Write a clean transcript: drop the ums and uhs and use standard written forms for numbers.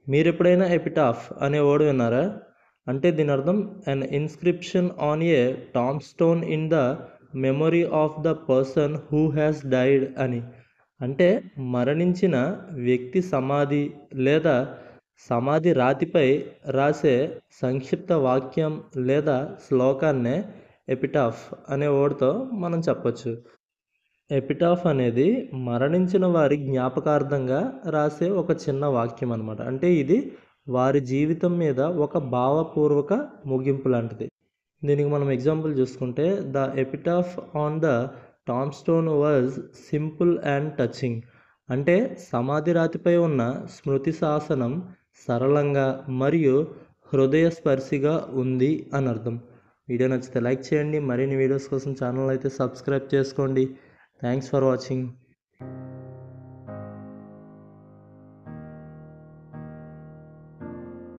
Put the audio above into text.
మీరెప్పుడైనా ఎపిటాఫ్ అనే వర్డ్ విన్నారా? అంటే దీని అర్థం an inscription on a tomb stone in the memory of the person who has died అని. అంటే మరణించిన వ్యక్తి సమాధి లేదా సమాధి రాతిపై రాసే సంక్షిప్త వాక్యం లేదా శ్లోకాన్నే ఎపిటాఫ్ అనే వర్డ్తో మనం చెప్పొచ్చు. ఎపిటాఫ్ అనేది మరణించిన వారి జ్ఞాపకార్థంగా రాసే ఒక చిన్న వాక్యం అనమాట. అంటే ఇది వారి జీవితం మీద ఒక భావపూర్వక ముగింపు లాంటిది. దీనికి మనం ఎగ్జాంపుల్ చూసుకుంటే the epitaph on the tomb stone was simple and touching. అంటే సమాధి రాతిపై ఉన్న స్మృతి శాసనం సరళంగా మరియు హృదయస్పర్శిగా ఉంది అని అర్థం. వీడియో నచ్చితే లైక్ చేయండి. మరిన్ని వీడియోస్ కోసం ఛానల్ అయితే సబ్స్క్రైబ్ చేసుకోండి. Thanks for watching.